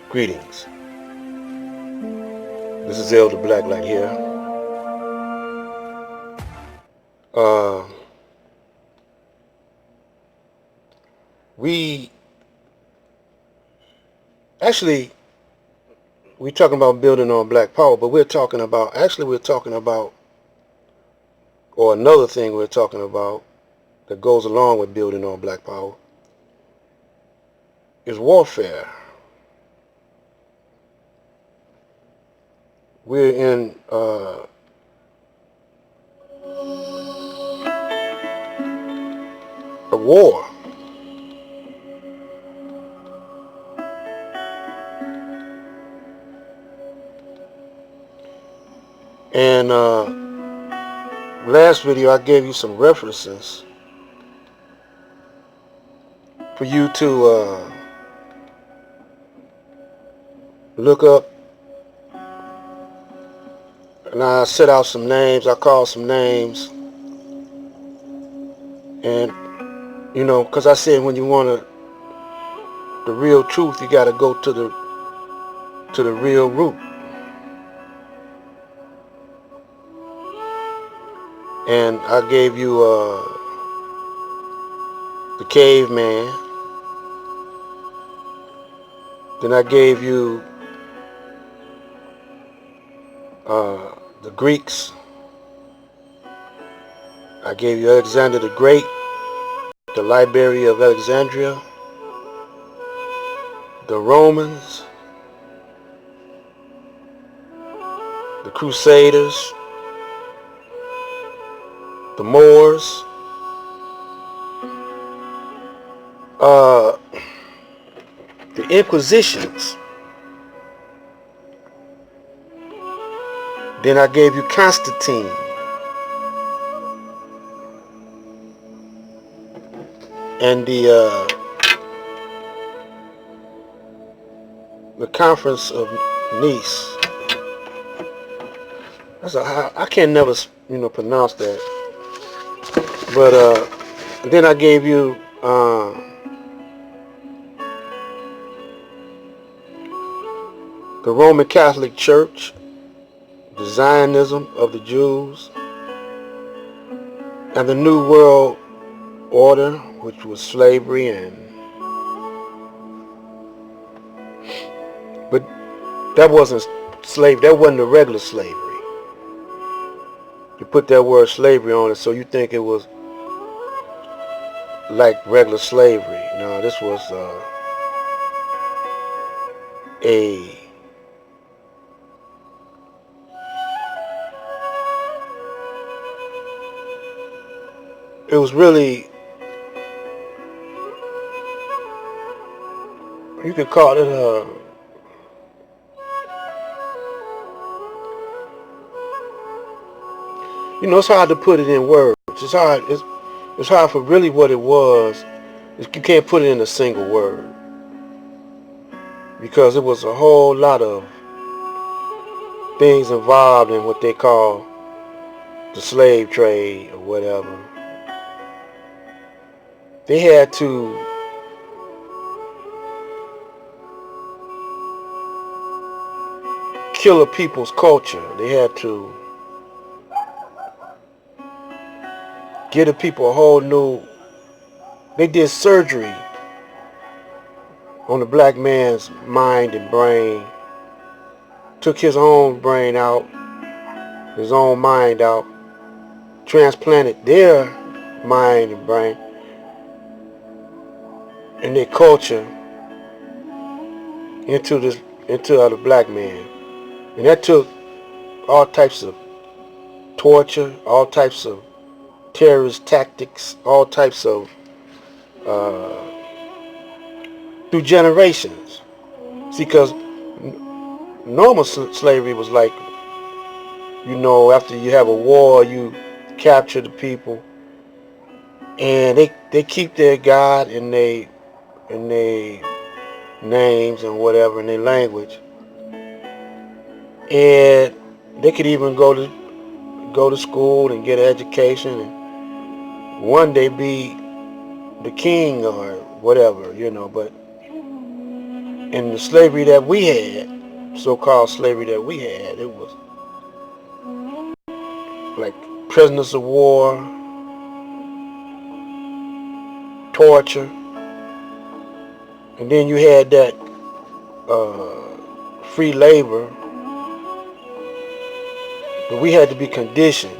Greetings. This is Elder Blacklight here. Uh, we actually we're talking about building on black power, but we're talking about or another thing we're talking about that goes along with building on black power is warfare. We're in a war. And last video I gave you some references for you to look up, and I set out some names. I called some names, and because I said when you want the real truth, you got to go to the real root. And I gave you the caveman. Then I gave you the Greeks. I gave you Alexander the Great, the Library of Alexandria, the Romans, the Crusaders, the Moors, the Inquisitions. Then I gave you Constantine, and the Conference of Nice. I can't never pronounce that. But then I gave you the Roman Catholic Church, the Zionism of the Jews, and the New World Order, which was slavery, but that wasn't slave. That wasn't the regular slavery. You put that word slavery on it, so you think it was like regular slavery. No, this was it was really, you could call it it's hard to put it in words. It's hard for really what it was. You can't put it in a single word, because it was a whole lot of things involved in what they call the slave trade or whatever. They had to kill a people's culture. They had to give the people a whole new. They did surgery on the black man's mind and brain. Took his own brain out, his own mind out, transplanted their mind and brain and their culture into the black man. And that took all types of torture, all types of terrorist tactics, all types of through generations. See, because normal slavery was like, after you have a war, you capture the people, and they keep their God and they names and whatever in their language, and they could even go to school and get an education and one day be the king or whatever, but And the slavery that we had, so-called slavery that we had, it was like prisoners of war, torture, and then you had that free labor, but we had to be conditioned.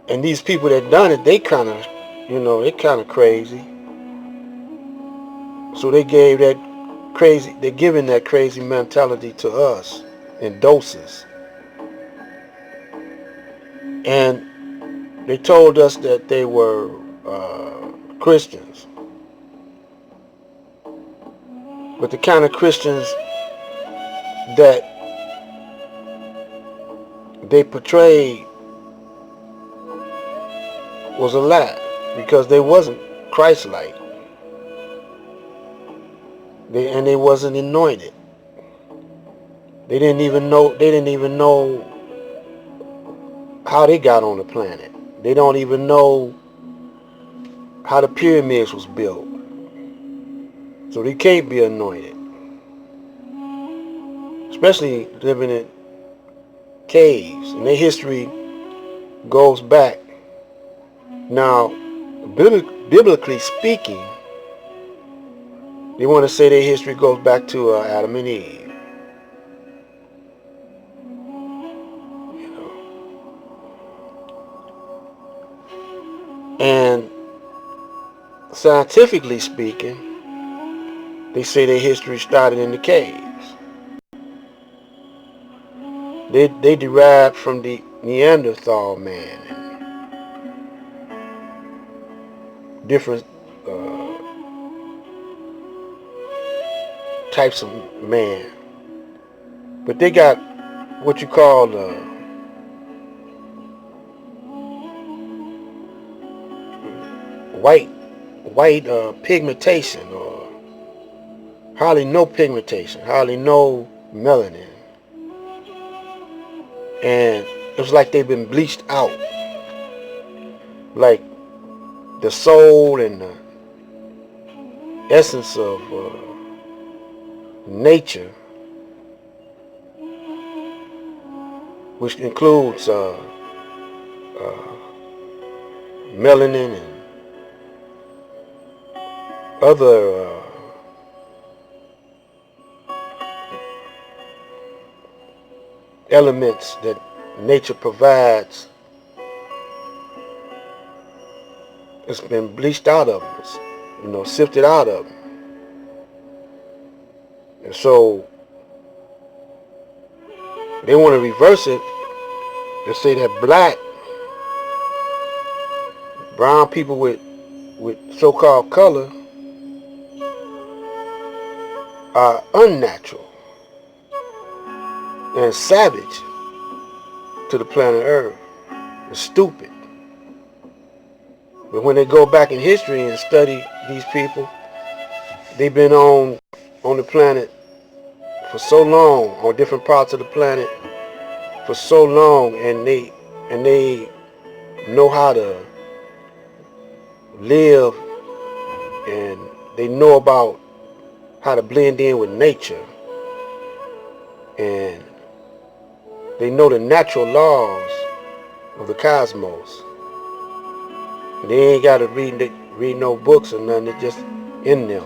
And these people that done it, they kind of, they kind of crazy. So they gave that crazy, they're giving that crazy mentality to us in doses. And they told us that they were Christians. But the kind of Christians that they portrayed was a lie, because they wasn't Christ-like. They wasn't anointed. They didn't even know how they got on the planet. They don't even know how the pyramids was built. So they can't be anointed. Especially living in caves. And their history goes back. Now, biblically speaking, they want to say their history goes back to Adam and Eve. And scientifically speaking, they say their history started in the caves. They derived from the Neanderthal man and different types of man. But they got what you call white pigmentation, or hardly no pigmentation, hardly no melanin. And it was like they've been bleached out. Like the soul and the essence of nature, which includes melanin and other elements that nature provides. It's been bleached out of them, it's, sifted out of them. And so they want to reverse it. They say that brown people with so-called color are unnatural and savage to the planet Earth. It's stupid. But when they go back in history and study these people, they've been on the planet for so long, on different parts of the planet for so long, and they know how to live, and they know about how to blend in with nature, and they know the natural laws of the cosmos. They ain't got to read no books or nothing. It's just in them.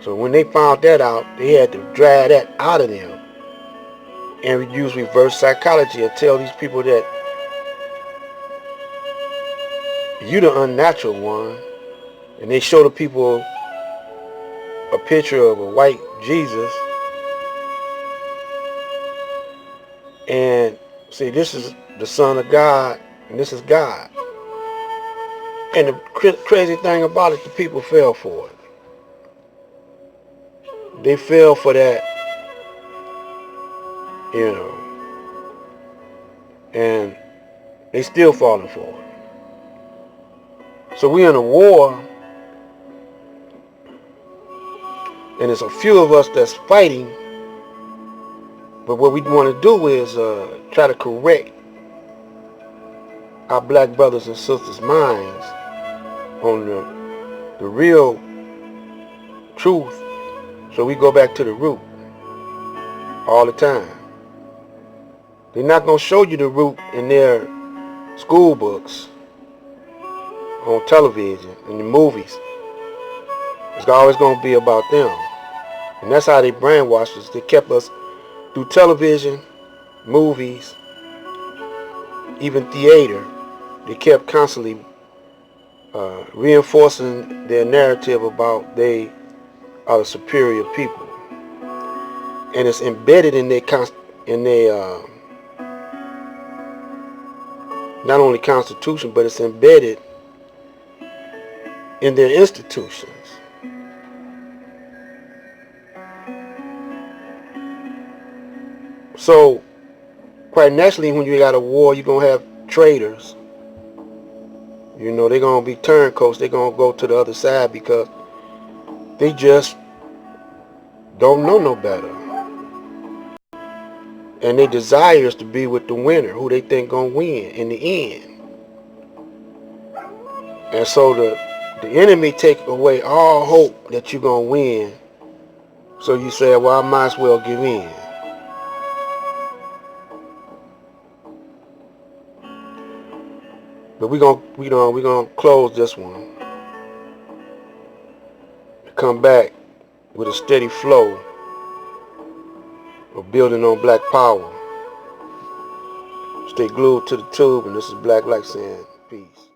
So when they found that out, they had to drag that out of them and use reverse psychology and tell these people that you the unnatural one. And they show the people a picture of a white Jesus and say, this is the Son of God and this is God. And the crazy thing about it, the people fell for it. They fell for that, and they still falling for it. So we're in a war, and there's a few of us that's fighting, but what we want to do is try to correct our black brothers and sisters' minds on the real truth. So we go back to the root all the time. They're not going to show you the root in their school books, on television, in the movies. It's always going to be about them. And that's how they brainwashed us. They kept us through television, movies, even theater. They kept constantly reinforcing their narrative about they are the superior people. And it's embedded in their not only constitution, but it's embedded in their institutions. So quite naturally, when you got a war, you're going to have traitors. You know, they're going to be turncoats. They're going to go to the other side because they just don't know no better. And their desire is to be with the winner, who they think going to win in the end. And so the enemy take away all hope that you're going to win. So you say, well, I might as well give in. But we're gonna close this one. Come back with a steady flow of building on black power. Stay glued to the tube, and this is Black Light saying peace.